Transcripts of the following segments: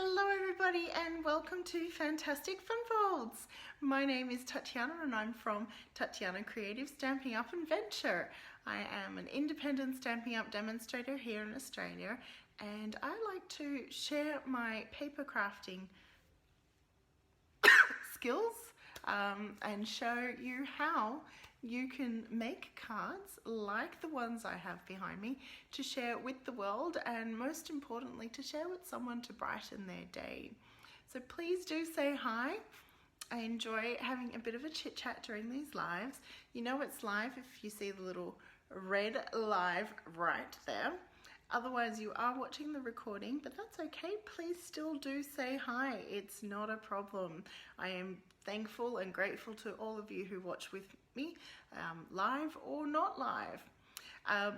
Hello everybody and welcome to Fantastic Fun Folds. My name is Tatiana and I'm from Tatiana Creative Stamping Up and Venture. I am an independent Stamping Up demonstrator here in Australia, and I like to share my paper crafting skills and show you how you can make cards like the ones I have behind me to share with the world, and most importantly to share with someone to brighten their day. So please do say hi. I enjoy having a bit of a chit chat during these lives. You know it's live if you see the little red live right there. Otherwise you are watching the recording, but that's okay. Please still do say hi. It's not a problem. I am thankful and grateful to all of you who watch with me, live or not live.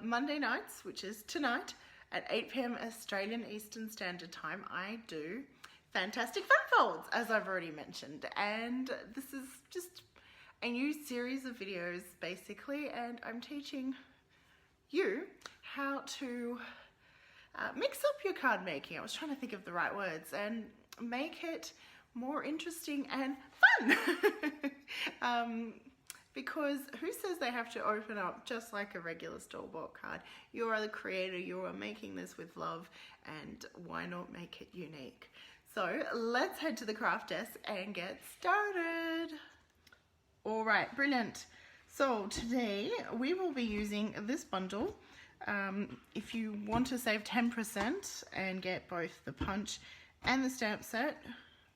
Monday nights, which is tonight at 8 p.m. Australian Eastern Standard Time, I do Fantastic Fun Folds, as I've already mentioned. And this is just a new series of videos basically, and I'm teaching you how to mix up your card making. I was trying to think of the right words, and make it more interesting and fun. Because who says they have to open up just like a regular store-bought card? You are the creator, you are making this with love, and why not make it unique? So let's head to the craft desk and get started. All right, brilliant. So today we will be using this bundle. If you want to save 10% and get both the punch and the stamp set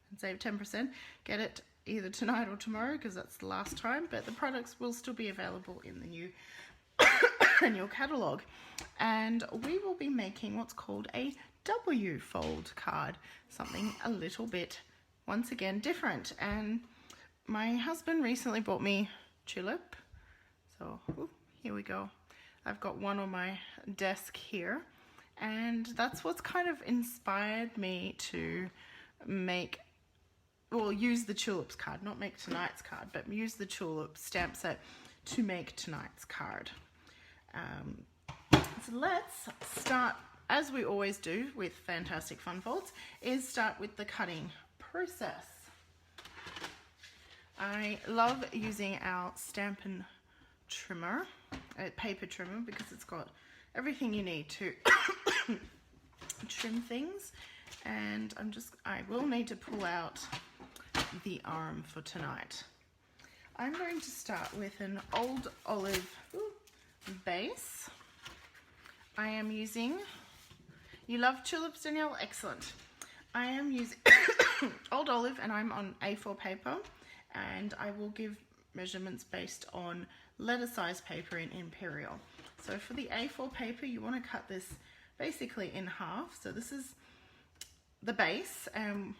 and save 10%, get it either tonight or tomorrow, because that's the last time, but the products will still be available in the new annual catalogue. And we will be making what's called a W fold card, something a little bit, once again, different. And my husband recently bought me tulip, so here we go. I've got one on my desk here, and that's what's kind of inspired me to make, well, use the tulips card, not make tonight's card, but use the tulip stamp set to make tonight's card. So let's start, as we always do with Fantastic Fun Folds, is start with the cutting process. I love using our Stampin' Trimmer, paper trimmer, because it's got everything you need to trim things. And I will need to pull out the arm for tonight. I'm going to start with an old olive base. I am using, you love tulips, Danielle? Excellent. I am using old olive, and I'm on A4 paper, and I will give measurements based on letter size paper in Imperial. So for the A4 paper, you want to cut this basically in half. So this is the base, and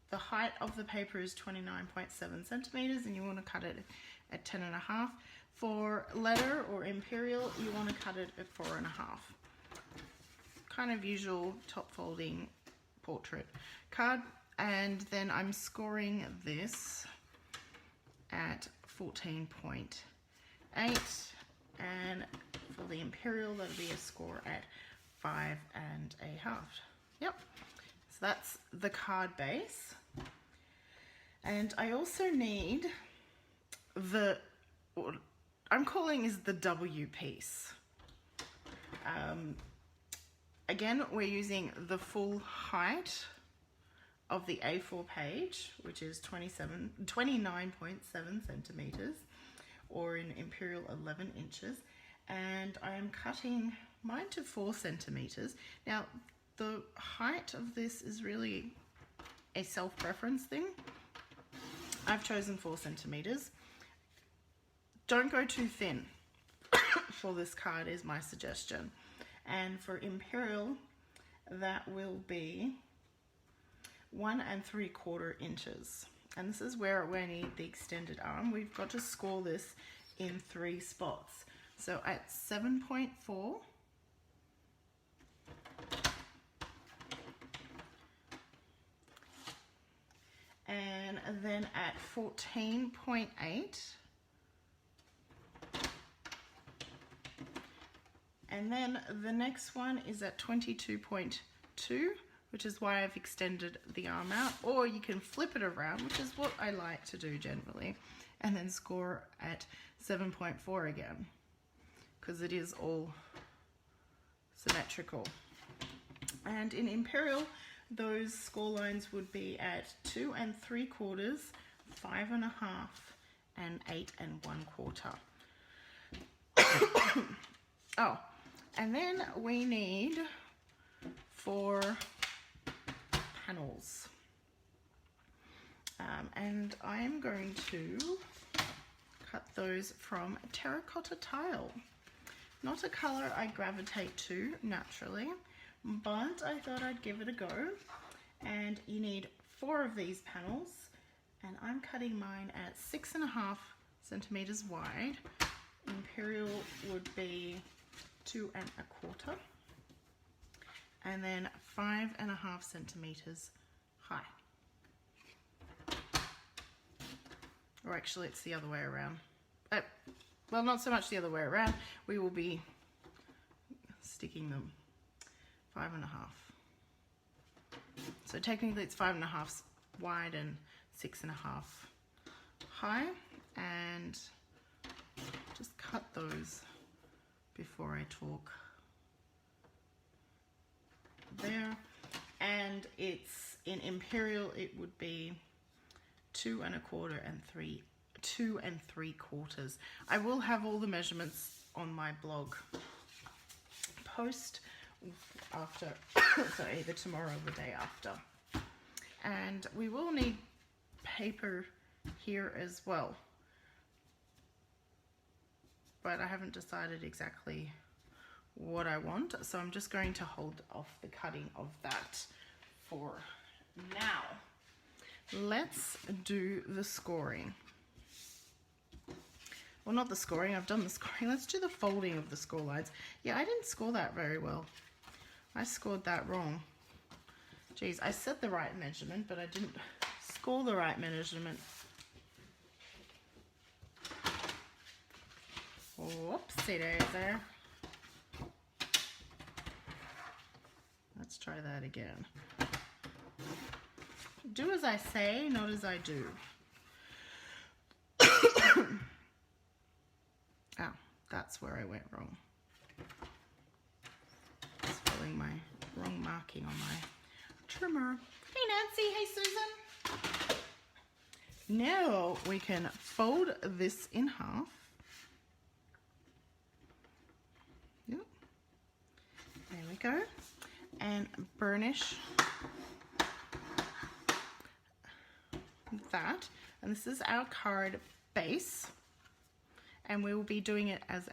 the height of the paper is 29.7 centimeters, and you want to cut it at 10.5. For letter or Imperial, you want to cut it at 4.5. Kind of usual top folding portrait card. And then I'm scoring this at 14.8, and for the Imperial that'll be a score at 5.5. Yep, so that's the card base. And I also need the, what I'm calling is the W piece. Again, we're using the full height of the A4 page, which is 29.7 centimeters, or in Imperial 11 inches. And I am cutting mine to 4 centimeters. Now, the height of this is really a self-preference thing. I've chosen 4 centimeters. Don't go too thin for this card is my suggestion. And for Imperial, that will be 1 3/4 inches. And this is where we need the extended arm. We've got to score this in 3 spots. So at 7.4, and then at 14.8, and then the next one is at 22.2 which is why I've extended the arm out, or you can flip it around, which is what I like to do generally, and then score at 7.4 again, because it is all symmetrical. And in Imperial, those score lines would be at 2 3/4, 5 1/2, and 8 1/4. Oh, and then we need 4 panels. And I am going to cut those from terracotta tile. Not a color I gravitate to naturally, but I thought I'd give it a go. And you need 4 of these panels, and I'm cutting mine at 6.5 centimeters wide. Imperial would be 2 1/4, and then 5.5 centimeters high. Or actually, it's the other way around. Well, not so much the other way around. We will be sticking them 5.5. So technically it's 5.5 wide and 6.5 high, and just cut those before I talk there. And it's in Imperial, it would be 2 1/4 and 2 3/4. I will have all the measurements on my blog post after, so either tomorrow or the day after. And we will need paper here as well, but I haven't decided exactly what I want, so I'm just going to hold off the cutting of that for now. Let's do the scoring. Well, not the scoring, I've done the scoring. Let's do the folding of the score lines. Yeah, I didn't score that very well. I scored that wrong. Geez, I said the right measurement, but I didn't score the right measurement. Whoopsie daisy. Let's try that again. Do as I say, not as I do. Oh, that's where I went wrong. It's following my wrong marking on my trimmer. Hey Nancy, hey Susan. Now we can fold this in half. Yep. There we go. And burnish that. And this is our card base. And we will be doing it as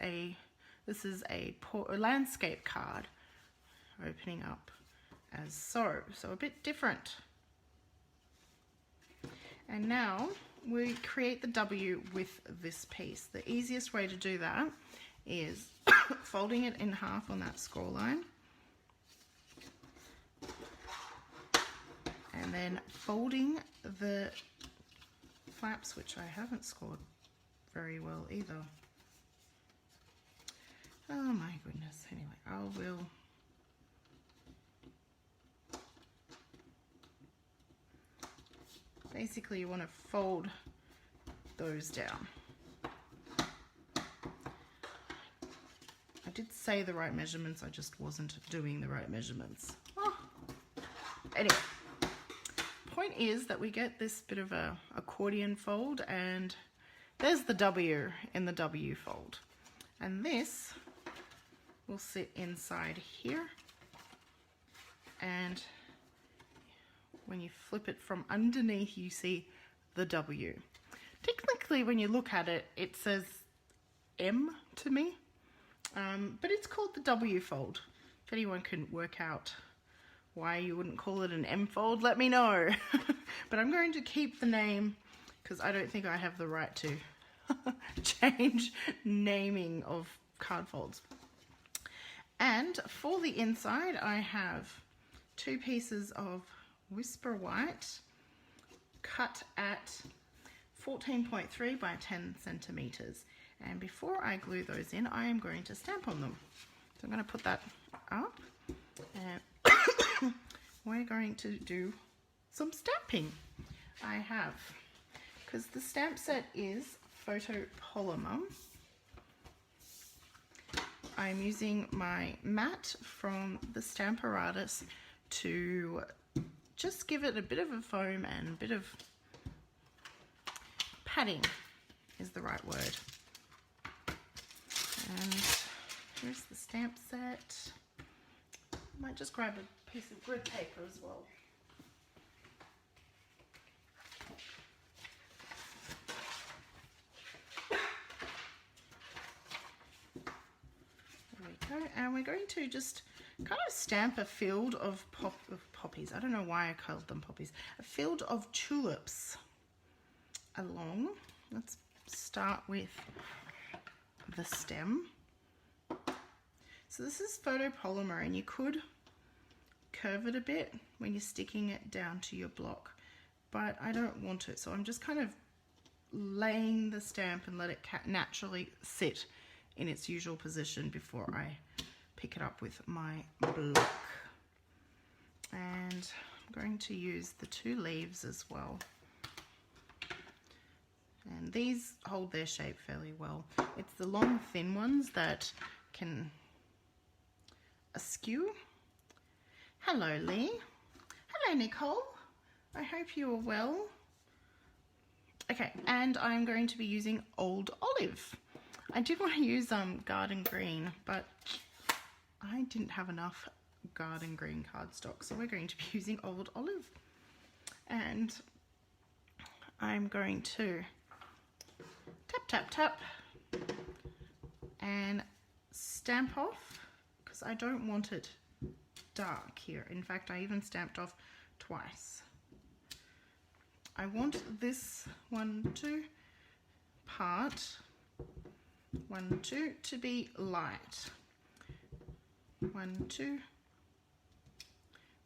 this is a landscape card, opening up as so a bit different. And now we create the W with this piece. The easiest way to do that is folding it in half on that score line, and then folding the flaps, which I haven't scored very well either. Oh my goodness. Anyway, I will basically, you want to fold those down. I did say the right measurements, I just wasn't doing the right measurements. Oh. Anyway, point is that we get this bit of a accordion fold, and there's the W in the W fold. And this will sit inside here, and when you flip it from underneath, you see the W. Technically, when you look at it, it says M to me, but it's called the W fold. If anyone can work out why you wouldn't call it an M fold, let me know. But I'm going to keep the name because I don't think I have the right to change naming of card folds. And for the inside, I have 2 pieces of Whisper White cut at 14.3 by 10 centimeters. And before I glue those in, I am going to stamp on them. So I'm going to put that up. And we're going to do some stamping. I have, because the stamp set is photopolymer, I'm using my mat from the Stamparatus to just give it a bit of a foam and a bit of padding is the right word. And here's the stamp set. Might just grab a piece of grid paper as well. And we're going to just kind of stamp a field of poppies. I don't know why I called them poppies. A field of tulips along. Let's start with the stem. So this is photopolymer, and you could curve it a bit when you're sticking it down to your block, but I don't want it. So I'm just kind of laying the stamp and let it naturally sit in its usual position before I pick it up with my block. And I'm going to use the 2 leaves as well. And these hold their shape fairly well. It's the long thin ones that can askew. Hello Lee. Hello Nicole. I hope you are well. Okay, and I'm going to be using Old Olive. I did want to use garden green, but I didn't have enough garden green cardstock, so we're going to be using Old Olive. And I'm going to tap, tap, tap and stamp off, because I don't want it dark here. In fact, I even stamped off twice. I want this 1, 2 part 1, 2 to be light. 1, 2,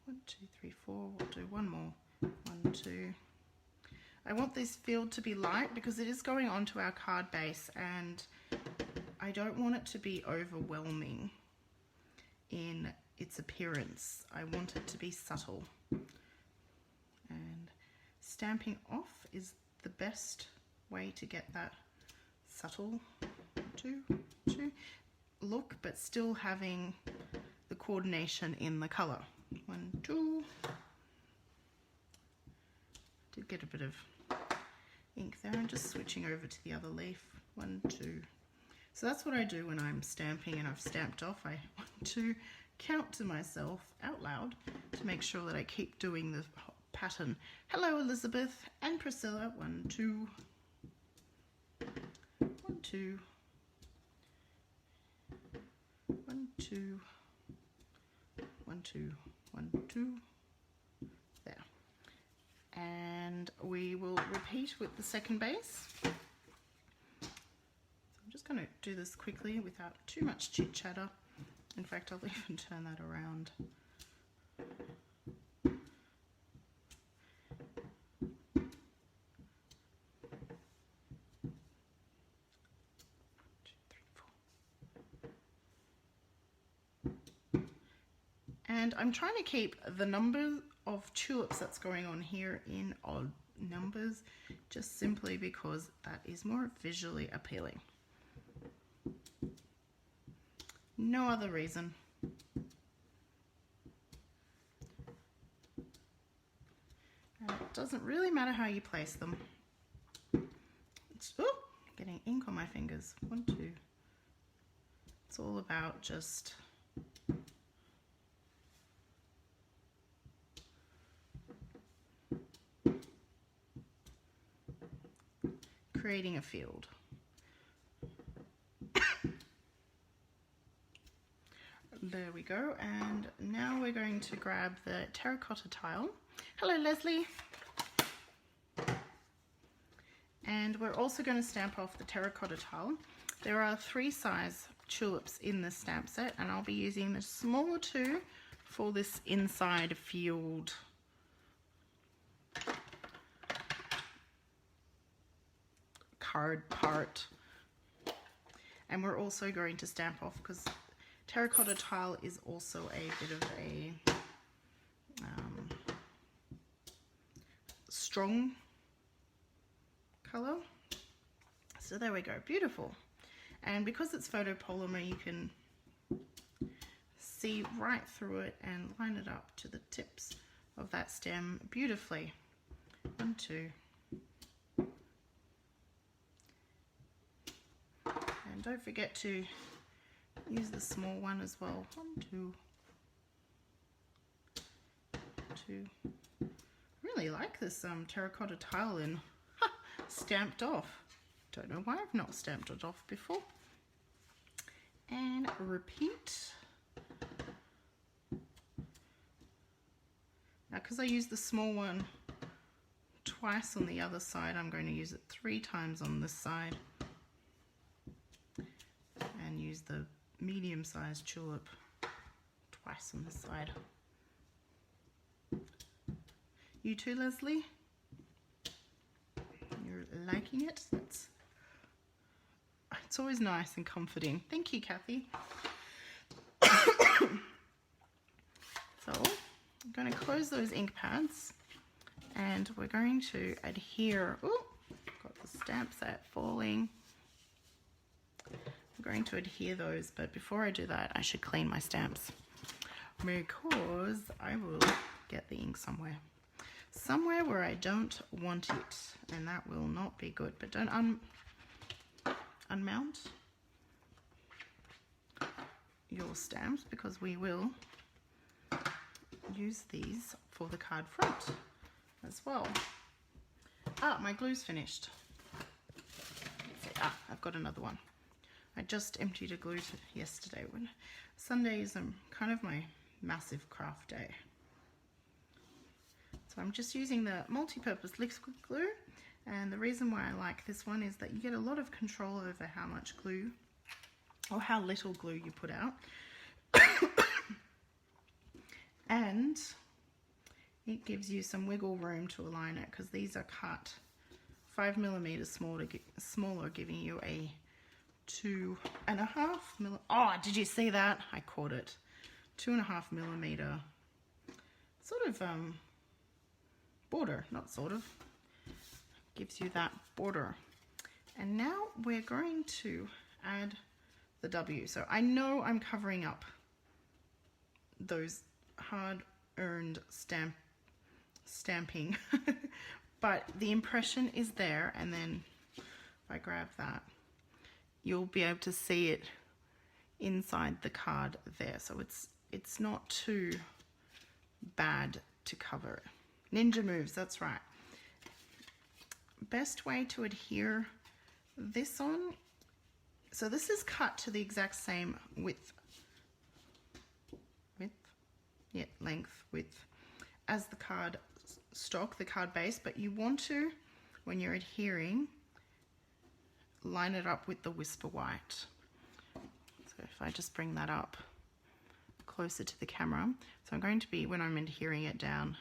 1, 2, 3, 4. We'll do one more. 1, 2. I want this field to be light because it is going onto our card base, and I don't want it to be overwhelming in its appearance. I want it to be subtle. And stamping off is the best way to get that subtle 2, 2 look, but still having the coordination in the color. 1, 2. Did get a bit of ink there. I'm just switching over to the other leaf. 1, 2. So that's what I do when I'm stamping and I've stamped off. I want to count to myself out loud to make sure that I keep doing the pattern. Hello Elizabeth and Priscilla. 1, 2. 1, 2. 1, 2. 1, 2. 1, 2. There. And we will repeat with the second base. So I'm just going to do this quickly without too much chit chatter. In fact, I'll even turn that around. And I'm trying to keep the number of tulips that's going on here in odd numbers, just simply because that is more visually appealing. No other reason. And it doesn't really matter how you place them. It's, oh, getting ink on my fingers. 1, 2. It's all about just creating a field. There we go, and now we're going to grab the terracotta tile. Hello Leslie. And we're also going to stamp off the terracotta tile. There are 3 size tulips in this stamp set, and I'll be using the smaller 2 for this inside field card part. And we're also going to stamp off, because terracotta tile is also a bit of a strong color. So there we go, beautiful. And because it's photopolymer, you can see right through it and line it up to the tips of that stem beautifully. 1, 2. And don't forget to use the small one as well. 1, 2. 2. Really like this terracotta tile in stamped off. Don't know why I've not stamped it off before. And repeat. Now, because I used the small one twice on the other side, I'm going to use it 3 times on this side. And use the medium-sized tulip twice on this side. You too, Leslie? You're liking it? It's always nice and comforting. Thank you, Kathy. So I'm going to close those ink pads and we're going to adhere. Oh, got the stamp set falling. I'm going to adhere those, but before I do that, I should clean my stamps because I will get the ink somewhere where I don't want it, and that will not be good. But don't unmount your stamps because we will use these for the card front as well. My glue's finished. I've got another one. I just emptied a glue yesterday. When Sundays are kind of my massive craft day. So I'm just using the multi-purpose liquid glue, and the reason why I like this one is that you get a lot of control over how much glue or how little glue you put out. And it gives you some wiggle room to align it because these are cut 5mm smaller, giving you a 2.5 mm. Oh, did you see that? I caught it. 2.5mm sort of border, not sort of. Gives you that border. And now we're going to add the W. So I know I'm covering up those hard-earned stamping, but the impression is there, and then if I grab that, you'll be able to see it inside the card there. So it's not too bad to cover it. Ninja moves, that's right. Best way to adhere this on, so this is cut to the exact same length as the card stock, the card base, but you want to, when you're adhering, line it up with the Whisper White. So if I just bring that up closer to the camera, so I'm going to be, when I'm adhering it down,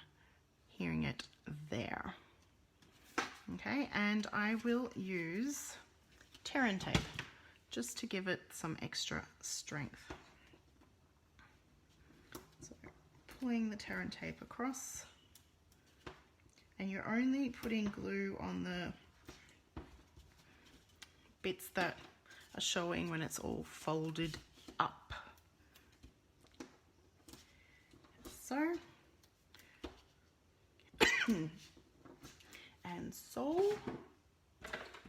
adhering it there. Okay, and I will use Terran tape just to give it some extra strength. So pulling the Terran tape across, and you're only putting glue on the bits that are showing when it's all folded up. So, and so,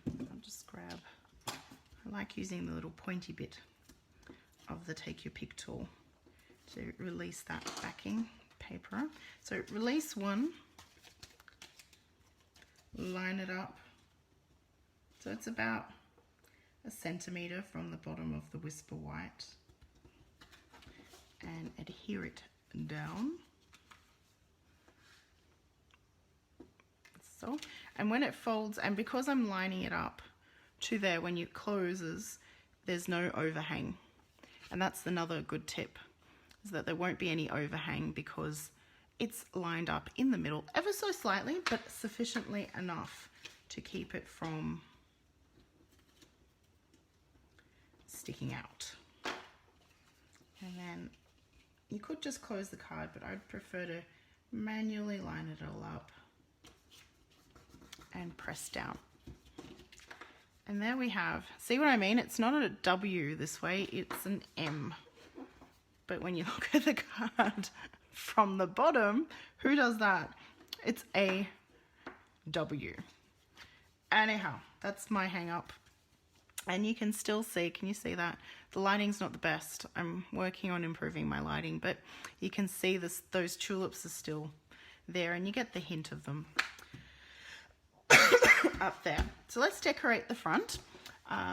I'll just grab, I like using the little pointy bit of the Take Your Pick tool to release that backing paper. So release one, line it up, so it's about 1 centimeter from the bottom of the Whisper White, and adhere it down. So, and when it folds, and because I'm lining it up to there, when it closes, there's no overhang. And that's another good tip, is that there won't be any overhang because it's lined up in the middle ever so slightly, but sufficiently enough to keep it from sticking out. And then you could just close the card, but I'd prefer to manually line it all up and press down. And there we have, see what I mean? It's not a W this way, it's an M. But when you look at the card from the bottom, who does that? It's a W. Anyhow, that's my hang up. And you can still see, can you see that? The lighting's not the best. I'm working on improving my lighting, but you can see this, those tulips are still there, and you get the hint of them up there. So let's decorate the front.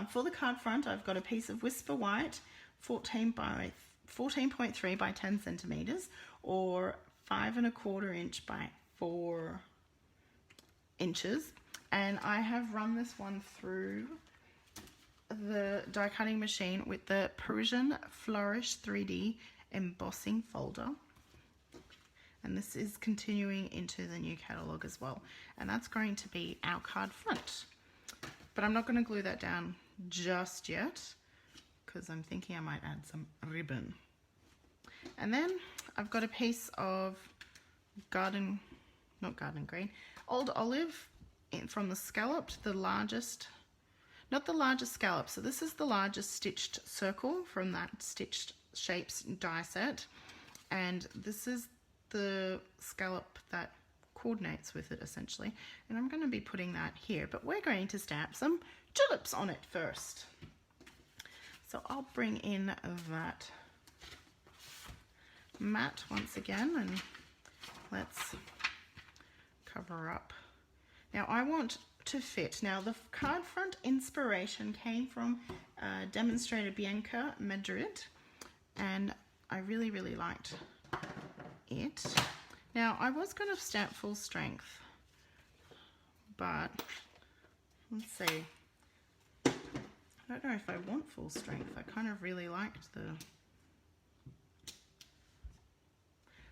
For the card front, I've got a piece of Whisper White, 14.3 by 10 centimeters, or 5 1/4 inch by 4 inches. And I have run this one through the die cutting machine with the Parisian Flourish 3D embossing folder. And this is continuing into the new catalogue as well. And that's going to be our card front. But I'm not going to glue that down just yet, because I'm thinking I might add some ribbon. And then I've got a piece of old olive from the scalloped, the largest, not the largest scallop. So this is the largest stitched circle from that Stitched Shapes die set. And this is the scallop that coordinates with it essentially. And I'm going to be putting that here, but we're going to stamp some tulips on it first. So I'll bring in that mat once again and let's cover up. Now I want to fit. Now the card front inspiration came from demonstrator Bianca Madrid, and I really liked it. Now I was going to stamp full strength, but let's see. I don't know if I want full strength. I kind of really liked the...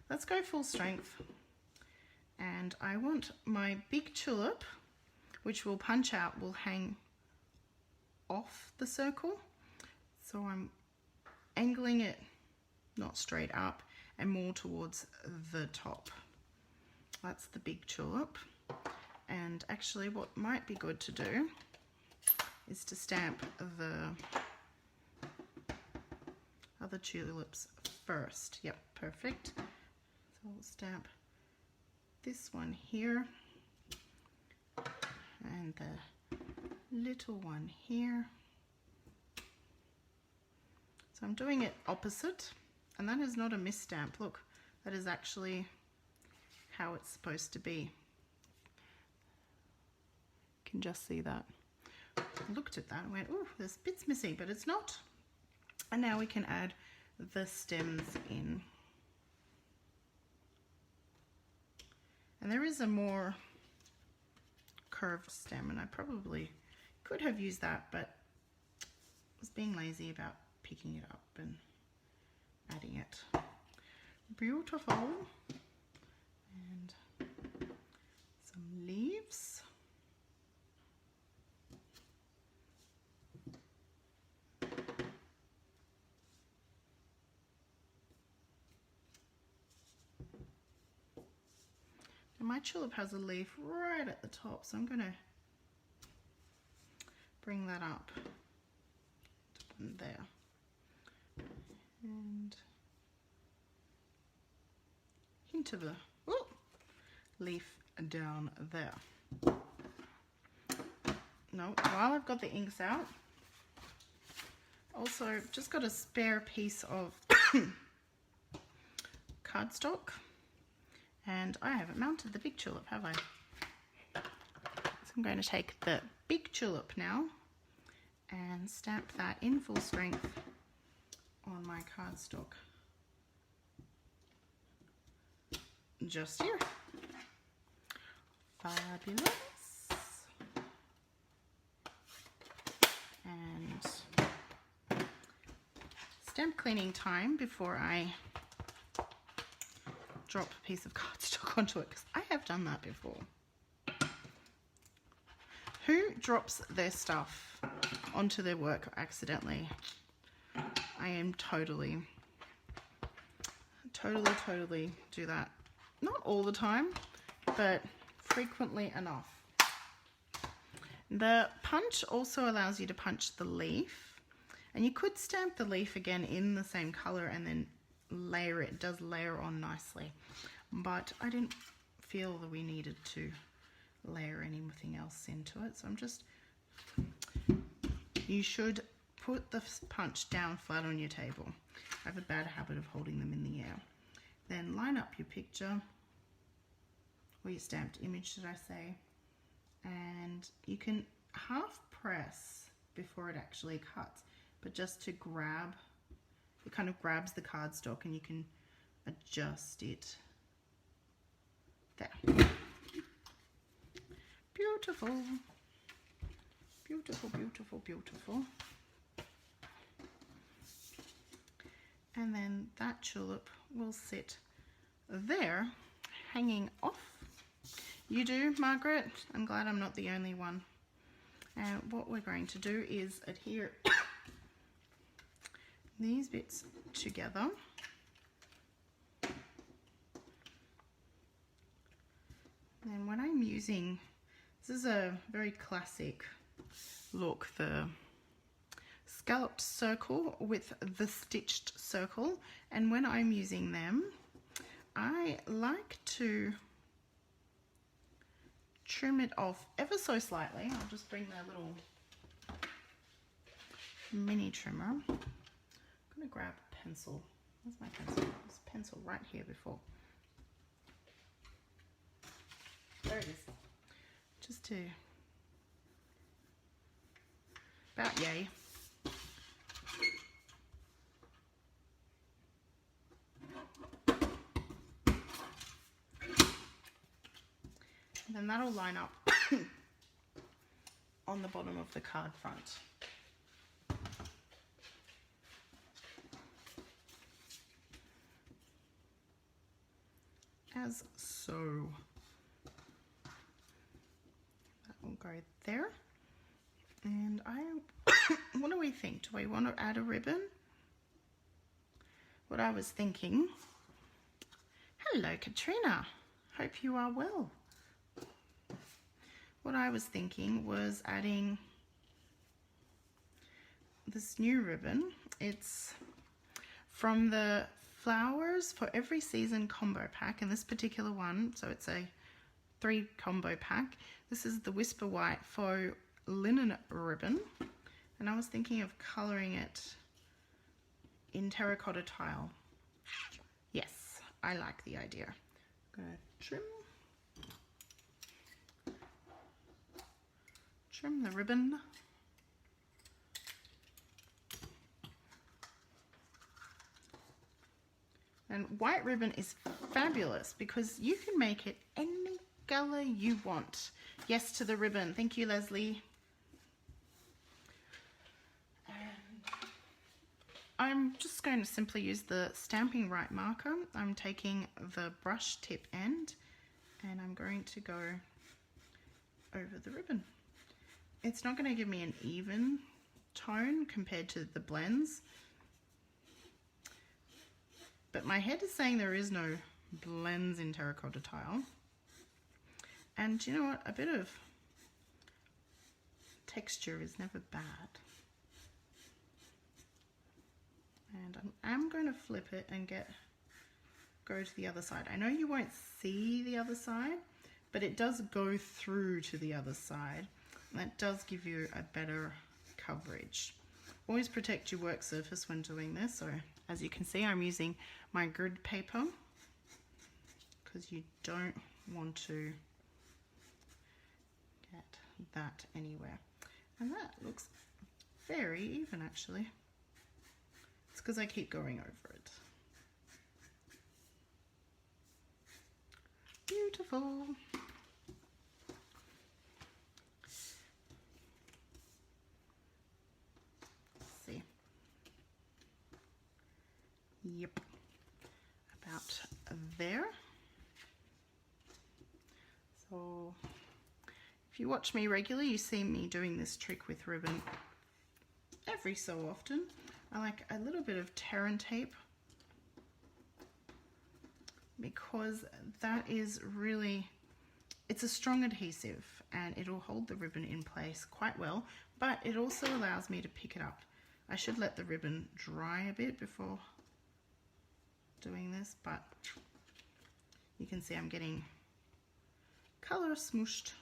Let's go full strength. And I want my big tulip, which will punch out, will hang off the circle. So I'm angling it not straight up and more towards the top. That's the big tulip. And actually what might be good to do is to stamp the other tulips first. Yep, perfect. So we'll stamp this one here and the little one here. So I'm doing it opposite, and that is not a misstamp. Look, that is actually how it's supposed to be. You can just see that. I looked at that and went, oh, there's bits missing, but it's not. And now we can add the stems in. And there is a more curved stem, and I probably could have used that, but I was being lazy about picking it up and adding it. Beautiful. And some leaves. And my tulip has a leaf right at the top, so I'm going to bring that up there. And hint of a leaf down there. No, while I've got the inks out, also just got a spare piece of cardstock. And I haven't mounted the big tulip, have I? So I'm going to take the big tulip now and stamp that in full strength on my cardstock. Just here. Fabulous. And stamp cleaning time before I drop a piece of cardstock onto it, because I have done that before. Who drops their stuff onto their work accidentally? I am totally do that. Not all the time, but frequently enough. The punch also allows you to punch the leaf, and you could stamp the leaf again in the same color and then layer it. It does layer on nicely, but I didn't feel that we needed to layer anything else into it, so I'm just, you should put the punch down flat on your table. I have a bad habit of holding them in the air. Then line up your picture, or your stamped image should I say, and you can half press before it actually cuts, but just to grab, it kind of grabs the cardstock and you can adjust it there. Beautiful, beautiful, beautiful, beautiful. And then that tulip will sit there hanging off. You do, Margaret? I'm glad I'm not the only one. And what we're going to do is adhere these bits together. And when I'm using, this is a very classic look, the scalloped circle with the stitched circle, and when I'm using them, I like to trim it off ever so slightly. I'll just bring the little mini trimmer. I'm going to grab a pencil. Where's my pencil? There's a pencil right here before. There it is. Just to about yay. And then that'll line up on the bottom of the card front. As so. That will go there. And what do we think? Do we want to add a ribbon? What I was thinking, hello Katrina, hope you are well. What I was thinking was adding this new ribbon. It's from the Flowers for Every Season combo pack, and this particular one, so it's a 3 combo pack. This is the Whisper White Faux Linen ribbon, and I was thinking of colouring it in terracotta tile. Yes, I like the idea. I'm gonna trim the ribbon. And white ribbon is fabulous because you can make it any color you want. Yes to the ribbon. Thank you, Leslie. And I'm just going to simply use the Stamping Right marker. I'm taking the brush tip end and I'm going to go over the ribbon. It's not going to give me an even tone compared to the blends, but my head is saying there is no blends in terracotta tile. And you know what? A bit of texture is never bad. And I'm going to flip it and go to the other side. I know you won't see the other side, but it does go through to the other side. And that does give you a better coverage. Always protect your work surface when doing this. So as you can see, I'm using my grid paper because you don't want to get that anywhere. And that looks very even actually. It's because I keep going over it. Beautiful. Yep, about there. So if you watch me regularly, you see me doing this trick with ribbon every so often. I like a little bit of Terran tape because that is really, it's a strong adhesive and it'll hold the ribbon in place quite well, but it also allows me to pick it up. I should let the ribbon dry a bit before doing this, but you can see I'm getting colour smooshed,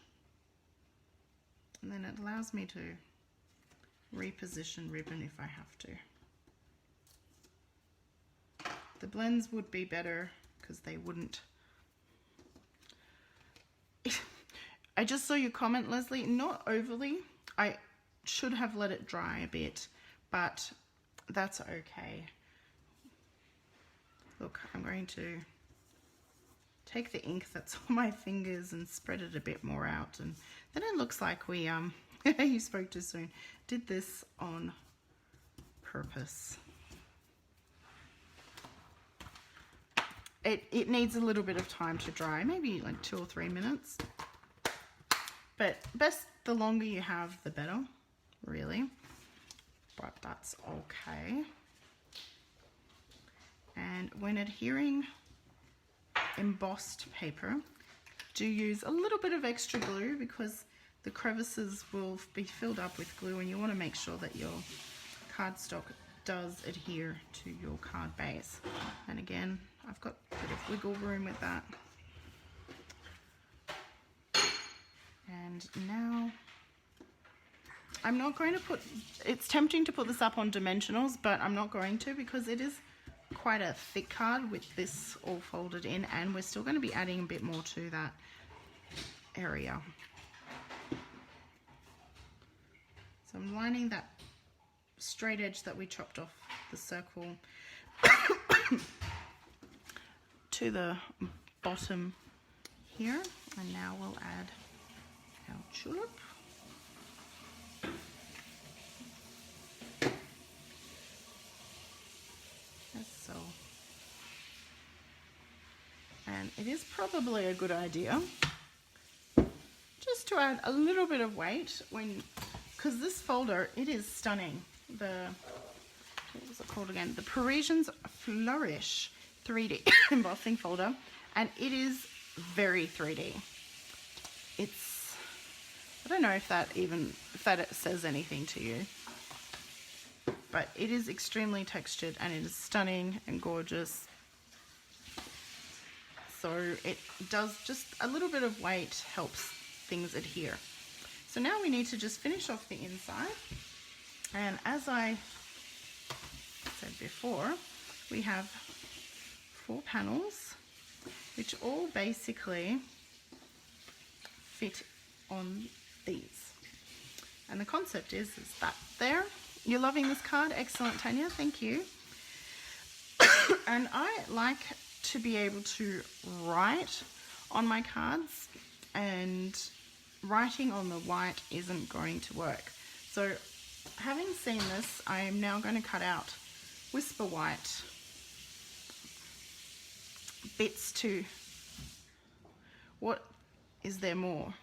and then it allows me to reposition ribbon if I have to. The blends would be better because they wouldn't. I just saw your comment, Leslie, not overly. I should have let it dry a bit, but that's okay. Look, I'm going to take the ink that's on my fingers and spread it a bit more out, and then it looks like we you spoke too soon, did this on purpose. It needs a little bit of time to dry, maybe like 2 or 3 minutes, but best, the longer you have the better, really, but that's okay. And when adhering embossed paper, do use a little bit of extra glue because the crevices will be filled up with glue, and you want to make sure that your cardstock does adhere to your card base. And again, I've got a bit of wiggle room with that. And now I'm not going to put, it's tempting to put this up on dimensionals, but I'm not going to because it is quite a thick card with this all folded in, and we're still going to be adding a bit more to that area. So I'm lining that straight edge that we chopped off the circle to the bottom here, and now we'll add our tulip. So, and it is probably a good idea just to add a little bit of weight because this folder, it is stunning. What was it called again? The Parisians Flourish 3D embossing folder, and it is very 3D. I don't know if that it says anything to you, but it is extremely textured and it is stunning and gorgeous. So it does, just a little bit of weight helps things adhere. So now we need to just finish off the inside, and as I said before, we have 4 panels which all basically fit on these, and the concept is that there. You're loving this card? Excellent, Tanya, thank you. And I like to be able to write on my cards, and writing on the white isn't going to work. So having seen this, I am now going to cut out Whisper White bits to, what is there more?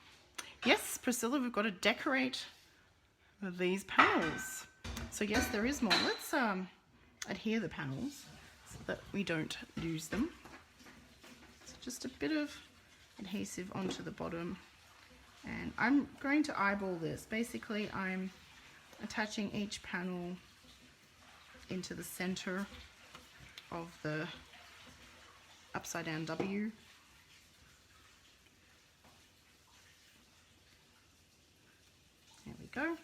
Yes, Priscilla, we've got to decorate these panels. So yes, there is more. Let's adhere the panels so that we don't lose them. So just a bit of adhesive onto the bottom, and I'm going to eyeball this. Basically, I'm attaching each panel into the center of the upside down W. There we go.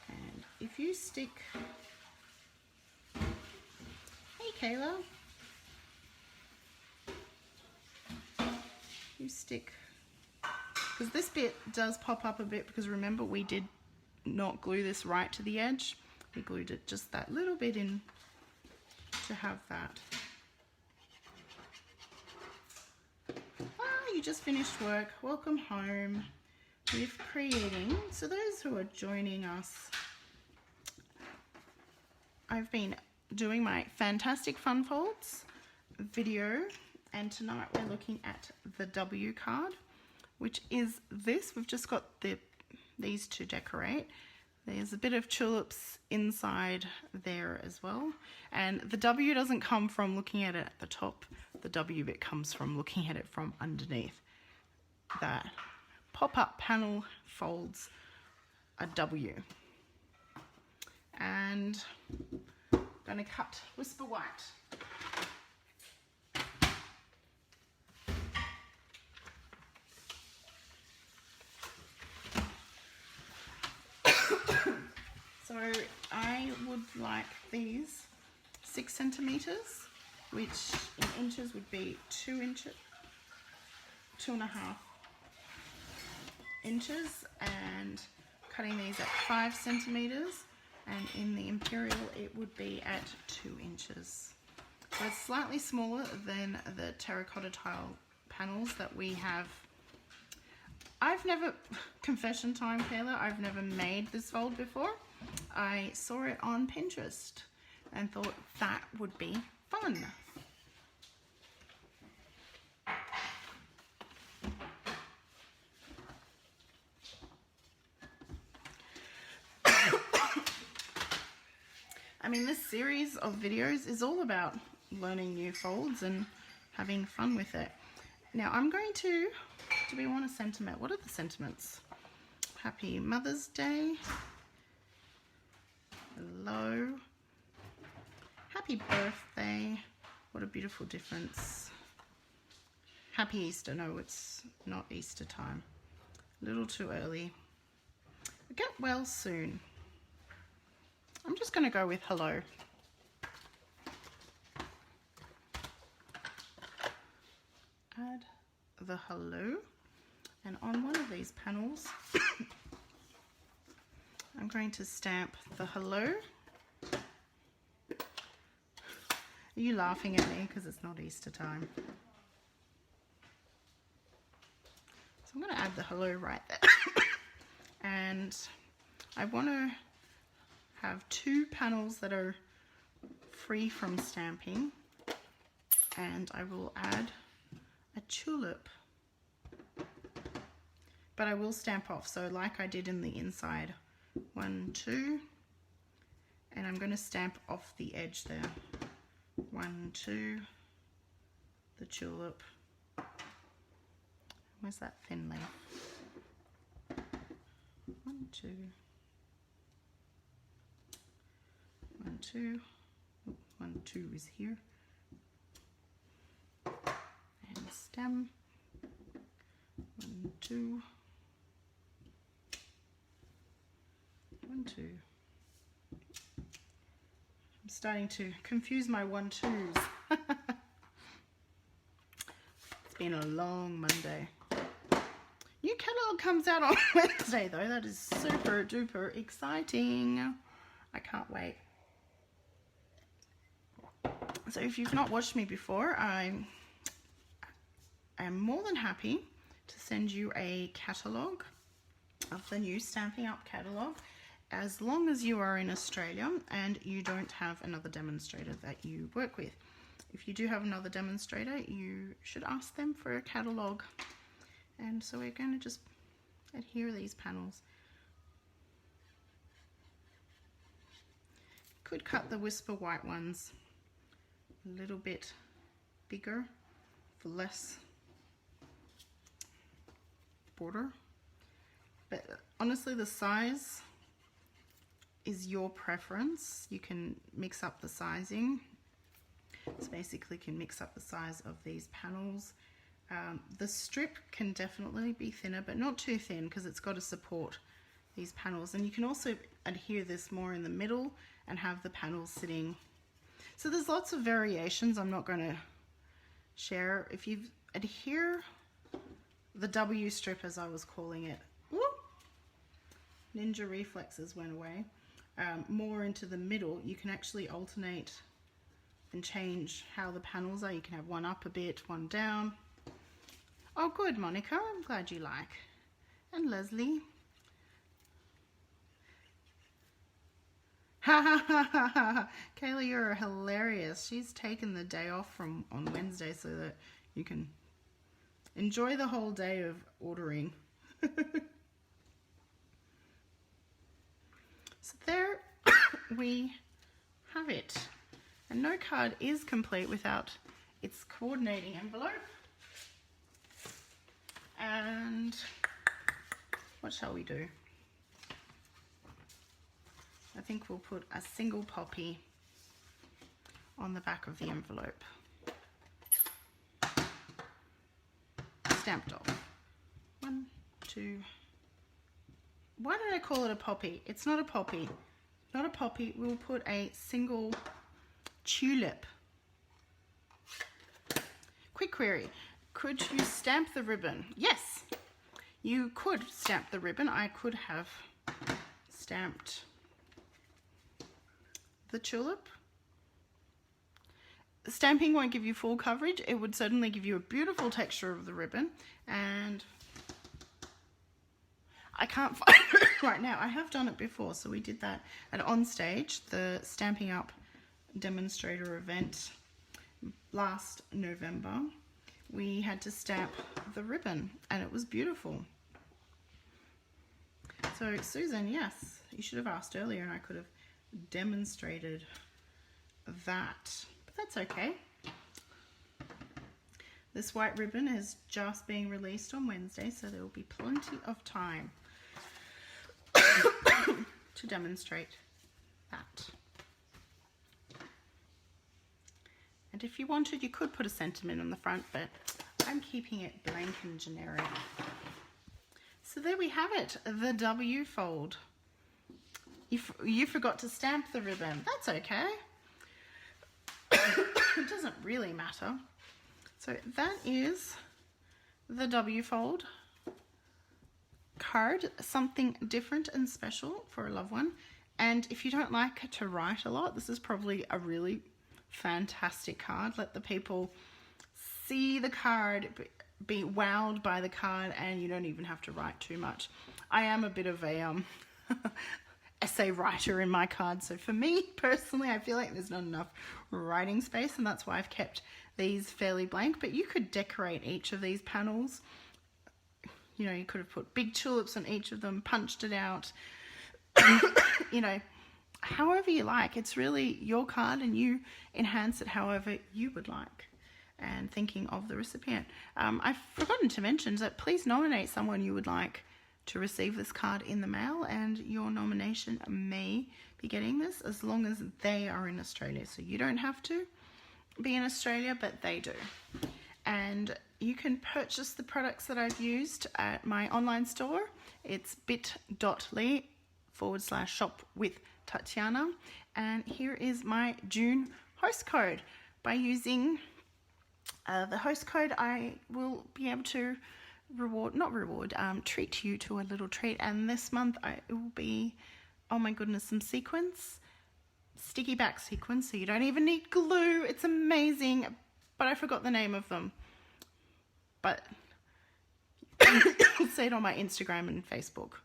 And if you stick, hey Kayla, you stick, because this bit does pop up a bit, because remember we did not glue this right to the edge. We glued it just that little bit in to have that. You just finished work. Welcome home. We're creating, so those who are joining us, I've been doing my Fantastic Fun Folds video, and tonight we're looking at the W card, which is this. We've just got these to decorate. There's a bit of tulips inside there as well. And the W doesn't come from looking at it at the top. The W bit comes from looking at it from underneath. That pop-up panel folds a W. And I'm going to cut Whisper White. So I would like these 6 centimeters, which in inches would be 2 inches, 2.5 inches, and cutting these at 5 centimeters, and in the Imperial it would be at 2 inches. So it's slightly smaller than the terracotta tile panels that we have. I've never, confession time Kayla, I've never made this fold before. I saw it on Pinterest and thought that would be fun. I mean, this series of videos is all about learning new folds and having fun with it. Now I'm going to, do we want a sentiment? What are the sentiments? Happy Mother's Day. Hello. Happy birthday. What a beautiful difference. Happy Easter. No, it's not Easter time. A little too early. Get well soon. I'm just going to go with hello. Add the hello. And on one of these panels, I'm going to stamp the hello. Are you laughing at me because it's not Easter time? So I'm going to add the hello right there. And I want to have 2 panels that are free from stamping, and I will add a tulip. But I will stamp off, so like I did in the inside. 1, 2, and I'm going to stamp off the edge there. 1, 2, the tulip. Where's that thin leaf? 1, 2, 1, 2. Oh, 1, 2 is here. And stem. 1, 2. 1, 2. I'm starting to confuse my 1, 2s. It's been a long Monday. New catalog comes out on Wednesday though. That is super duper exciting. I can't wait. So if you've not watched me before, I am more than happy to send you a catalog of the new Stamping Up catalog, as long as you are in Australia and you don't have another demonstrator that you work with. If you do have another demonstrator, you should ask them for a catalog. And so we're going to just adhere these panels. Could cut the Whisper White ones a little bit bigger for less border, but honestly the size is your preference. You can mix up the sizing. So basically can mix up the size of these panels. The strip can definitely be thinner, but not too thin, because it's got to support these panels. And you can also adhere this more in the middle and have the panels sitting. So there's lots of variations I'm not going to share. If you adhere the W strip, as I was calling it, whoop, ninja reflexes went away, more into the middle, you can actually alternate and change how the panels are. You can have one up a bit, one down. Oh good, Monica, I'm glad you like. And Leslie. Ha ha ha ha ha. Kayla, you're hilarious. She's taken the day off from on Wednesday so that you can enjoy the whole day of ordering. there we have it. And no card is complete without its coordinating envelope. And what shall we do? I think we'll put a single poppy on the back of the envelope. Stamped off. 1, 2. Why did I call it a poppy? It's not a poppy. Not a poppy. We'll put a single tulip. Quick query. Could you stamp the ribbon? Yes, you could stamp the ribbon. I could have stamped the tulip. Stamping won't give you full coverage. It would certainly give you a beautiful texture of the ribbon, and I can't find it right now. I have done it before, so we did that at Onstage, the Stamping Up demonstrator event last November. We had to stamp the ribbon, and it was beautiful. So Susan, yes, you should have asked earlier and I could have demonstrated that, but that's okay. This white ribbon is just being released on Wednesday, so there will be plenty of time to demonstrate that. And if you wanted, you could put a sentiment on the front, but I'm keeping it blank and generic. So there we have it, the W fold. You forgot to stamp the ribbon. That's okay. It doesn't really matter. So that is the W fold card, something different and special for a loved one. And if you don't like to write a lot, this is probably a really fantastic card. Let the people see the card, be wowed by the card, and you don't even have to write too much. I am a bit of a essay writer in my card, so for me personally, I feel like there's not enough writing space, and that's why I've kept these fairly blank. But you could decorate each of these panels. You know, you could have put big tulips on each of them, punched it out, you know, however you like. It's really your card, and you enhance it however you would like, and thinking of the recipient. I've forgotten to mention that please nominate someone you would like to receive this card in the mail, and your nomination may be getting this as long as they are in Australia. So you don't have to be in Australia, but they do. And you can purchase the products that I've used at my online store. It's bit.ly/shop with Tatiana. And here is my June host code. By using the host code, I will be able to treat you to a little treat. And this month it will be, oh my goodness, some sequins, sticky back sequins, so you don't even need glue. It's amazing, but I forgot the name of them. But you'll see it on my Instagram and Facebook.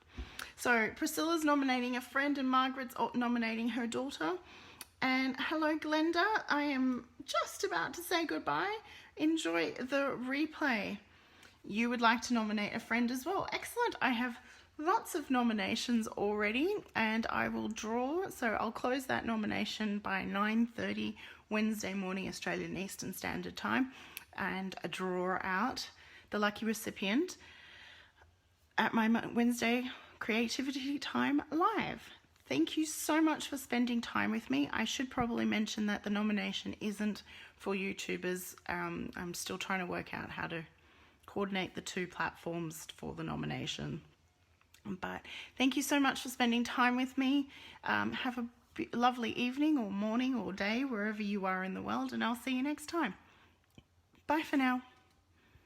So Priscilla's nominating a friend, and Margaret's nominating her daughter. And hello, Glenda. I am just about to say goodbye. Enjoy the replay. You would like to nominate a friend as well. Excellent. I have lots of nominations already, and I will draw. So I'll close that nomination by 9:30 Wednesday morning, Australian Eastern Standard Time, and draw out the lucky recipient at my Wednesday Creativity Time Live. Thank you so much for spending time with me. I should probably mention that the nomination isn't for YouTubers. I'm still trying to work out how to coordinate the two platforms for the nomination. But thank you so much for spending time with me. Have a lovely evening or morning or day, wherever you are in the world, and I'll see you next time. Bye for now.